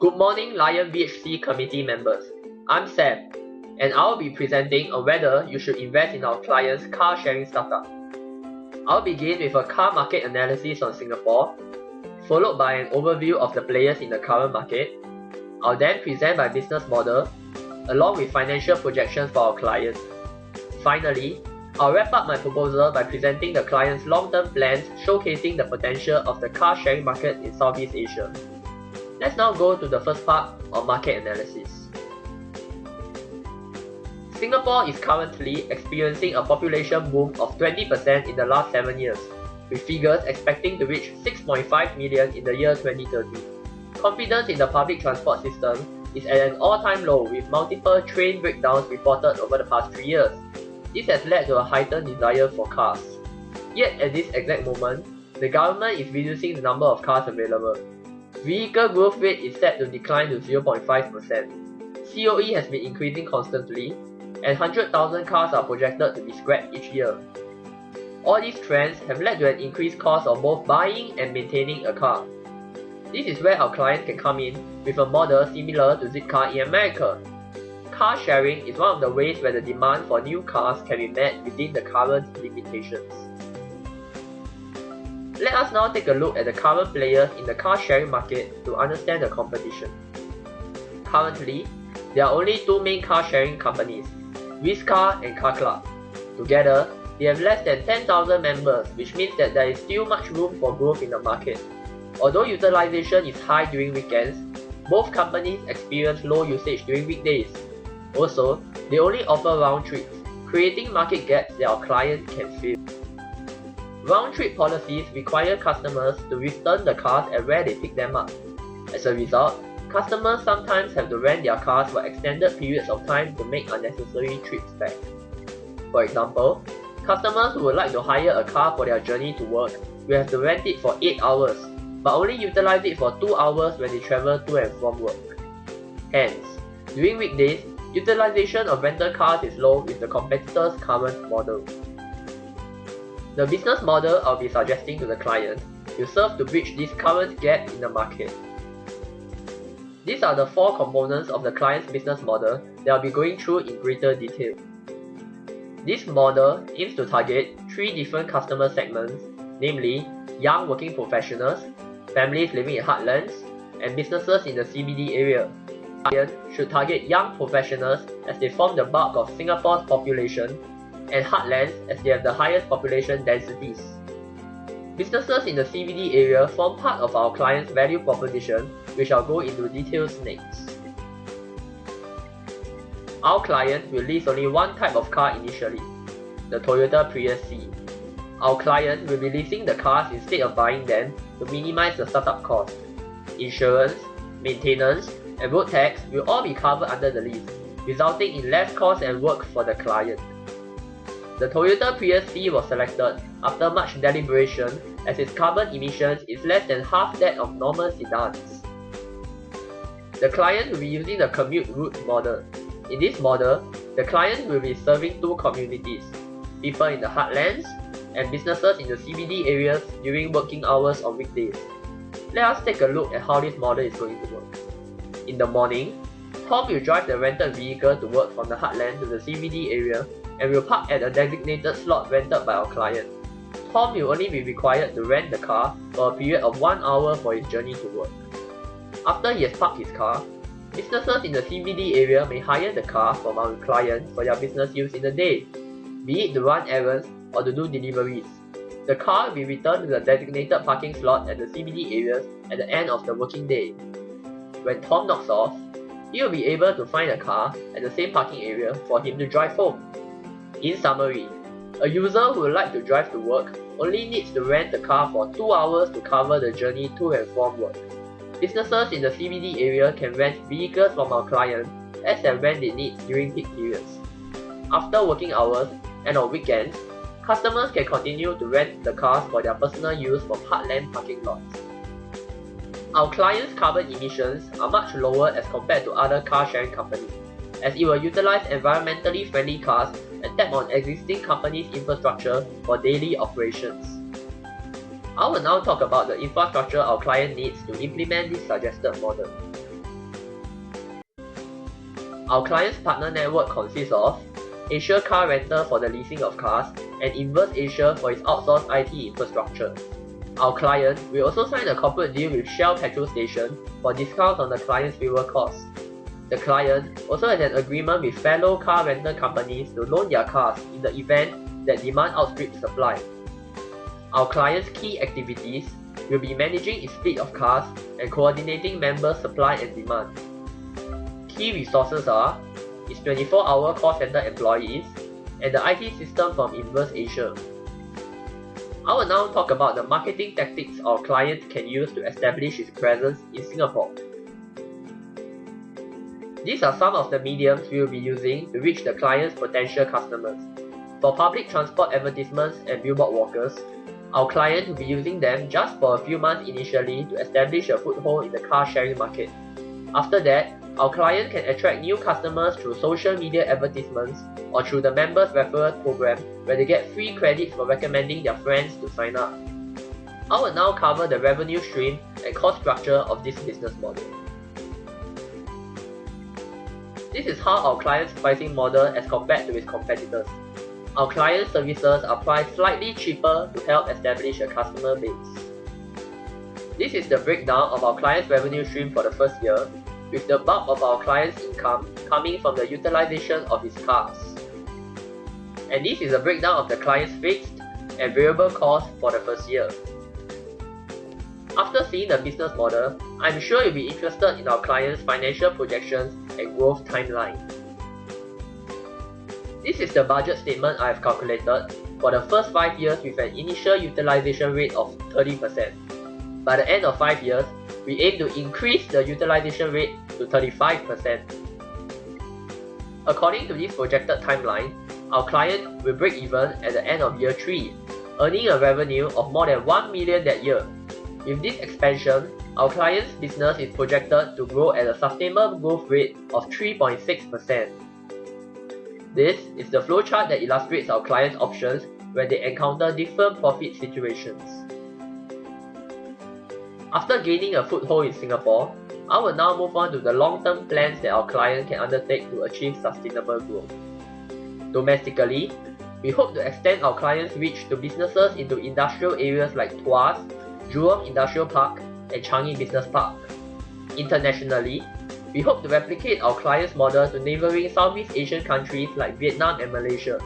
Good morning, Lion VHC committee members. I'm Sam, and I'll be presenting on whether you should invest in our client's car sharing startup. I'll begin with a car market analysis on Singapore, followed by an overview of the players in the current market. I'll then present my business model, along with financial projections for our client. Finally, I'll wrap up my proposal by presenting the client's long-term plans showcasing the potential of the car sharing market in Southeast Asia. Let's now go to the first part on market analysis. Singapore is currently experiencing a population boom of 20% in the last 7 years, with figures expecting to reach 6.5 million in the year 2030. Confidence in the public transport system is at an all-time low, with multiple train breakdowns reported over the past 3 years. This has led to a heightened desire for cars. Yet at this exact moment, the government is reducing the number of cars available. Vehicle growth rate is set to decline to 0.5%. COE has been increasing constantly, and 100,000 cars are projected to be scrapped each year. All these trends have led to an increased cost of both buying and maintaining a car. This is where our clients can come in with a model similar to ZipCar in America. Car sharing is one of the ways where the demand for new cars can be met within the current limitations. Let us now take a look at the current players in the car sharing market to understand the competition. Currently, there are only two main car sharing companies, ZipCar and Car Club. Together, they have less than 10,000 members, which means that there is still much room for growth in the market. Although utilization is high during weekends, both companies experience low usage during weekdays. Also, they only offer round trips, creating market gaps that our clients can fill. Round trip policies require customers to return the cars at where they pick them up. As a result, customers sometimes have to rent their cars for extended periods of time to make unnecessary trips back. For example, customers who would like to hire a car for their journey to work will have to rent it for 8 hours, but only utilize it for 2 hours when they travel to and from work. Hence, during weekdays, utilization of rental cars is low with the competitor's current model. The business model I'll be suggesting to the client will serve to bridge this current gap in the market. These are the 4 components of the client's business model that I'll be going through in greater detail. This model aims to target 3 different customer segments, namely young working professionals, families living in heartlands, and businesses in the CBD area. Clients should target young professionals as they form the bulk of Singapore's population, and heartlands as they have the highest population densities. Businesses in the CBD area form part of our client's value proposition, which I'll go into details next. Our client will lease only one type of car initially, the Toyota Prius C. Our client will be leasing the cars instead of buying them to minimize the startup cost. Insurance, maintenance, and road tax will all be covered under the lease, resulting in less cost and work for the client. The Toyota Prius C was selected after much deliberation as its carbon emissions is less than half that of normal sedans. The client will be using the commute route model. In this model, the client will be serving 2 communities, people in the heartlands and businesses in the CBD areas during working hours on weekdays. Let us take a look at how this model is going to work. In the morning, Tom will drive the rented vehicle to work from the heartland to the CBD area and will park at a designated slot rented by our client. Tom will only be required to rent the car for a period of 1 hour for his journey to work. After he has parked his car, businesses in the CBD area may hire the car from our client for their business use in the day, be it to run errands or to do deliveries. The car will be returned to the designated parking slot at the CBD areas at the end of the working day. When Tom knocks off, he will be able to find a car at the same parking area for him to drive home. In summary, a user who would like to drive to work only needs to rent the car for 2 hours to cover the journey to and from work. Businesses in the CBD area can rent vehicles from our client as and when they need during peak periods. After working hours and on weekends, customers can continue to rent the cars for their personal use from heartland parking lots. Our client's carbon emissions are much lower as compared to other car sharing companies, as it will utilize environmentally friendly cars and tap on existing companies' infrastructure for daily operations. I will now talk about the infrastructure our client needs to implement this suggested model. Our client's partner network consists of Asia Car Rental for the leasing of cars and Inverse Asia for its outsourced IT infrastructure. Our client will also sign a corporate deal with Shell petrol station for discounts on the client's fuel costs. The client also has an agreement with fellow car rental companies to loan their cars in the event that demand outstrips supply. Our client's key activities will be managing its fleet of cars and coordinating member supply and demand. Key resources are its 24-hour call center employees and the IT system from Inverse Asia. I will now talk about the marketing tactics our client can use to establish its presence in Singapore. These are some of the mediums we will be using to reach the client's potential customers. For public transport advertisements and billboard walkers, our client will be using them just for a few months initially to establish a foothold in the car sharing market. After that, our client can attract new customers through social media advertisements or through the members referral program where they get free credits for recommending their friends to sign up. I will now cover the revenue stream and cost structure of this business model. This is how our client's pricing model as compared to its competitors. Our client services are priced slightly cheaper to help establish a customer base. This is the breakdown of our client's revenue stream for the first year, with the bulk of our client's income coming from the utilization of his cars. And this is a breakdown of the client's fixed and variable costs for the first year. After seeing the business model, I'm sure you'll be interested in our client's financial projections and growth timeline. This is the budget statement I have calculated for the first 5 years with an initial utilization rate of 30%. By the end of 5 years, we aim to increase the utilization rate to 35%. According to this projected timeline, our client will break even at the end of year 3, earning a revenue of more than 1 million that year. With this expansion, our client's business is projected to grow at a sustainable growth rate of 3.6%. This is the flowchart that illustrates our client's options when they encounter different profit situations. After gaining a foothold in Singapore, I will now move on to the long-term plans that our client can undertake to achieve sustainable growth. Domestically, we hope to extend our client's reach to businesses into industrial areas like Tuas, Jurong Industrial Park, and Changi Business Park. Internationally, we hope to replicate our client's model to neighbouring Southeast Asian countries like Vietnam and Malaysia.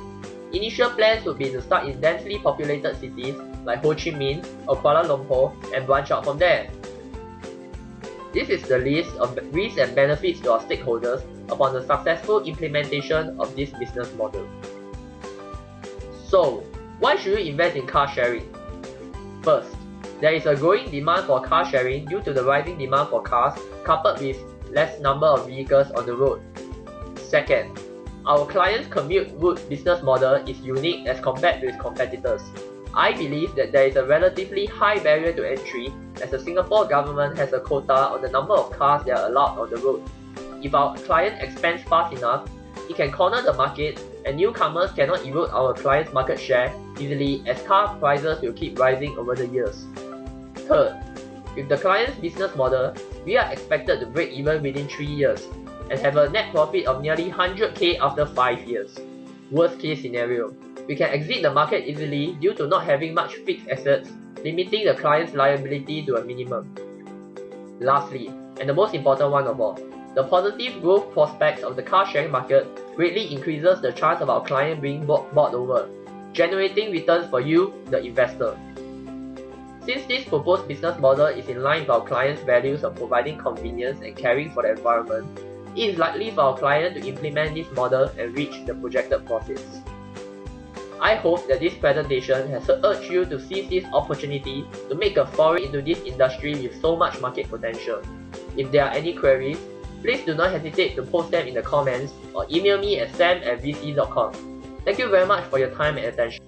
Initial plans would be to start in densely populated cities like Ho Chi Minh or Kuala Lumpur and branch out from there. This is the list of risks and benefits to our stakeholders upon the successful implementation of this business model. So, why should you invest in car sharing? First, there is a growing demand for car sharing due to the rising demand for cars coupled with less number of vehicles on the road. Second, our client's commute route business model is unique as compared to its competitors. I believe that there is a relatively high barrier to entry as the Singapore government has a quota on the number of cars that are allowed on the road. If our client expands fast enough, it can corner the market and newcomers cannot erode our client's market share easily as car prices will keep rising over the years. Third, with the client's business model, we are expected to break even within 3 years and have a net profit of nearly 100k after 5 years. Worst case scenario, we can exit the market easily due to not having much fixed assets, limiting the client's liability to a minimum. Lastly, and the most important one of all, the positive growth prospects of the car sharing market greatly increases the chance of our client being bought over, generating returns for you, the investor. Since this proposed business model is in line with our client's values of providing convenience and caring for the environment, it is likely for our client to implement this model and reach the projected profits. I hope that this presentation has urged you to seize this opportunity to make a foray into this industry with so much market potential. If there are any queries, please do not hesitate to post them in the comments or email me at sam@vc.com. Thank you very much for your time and attention.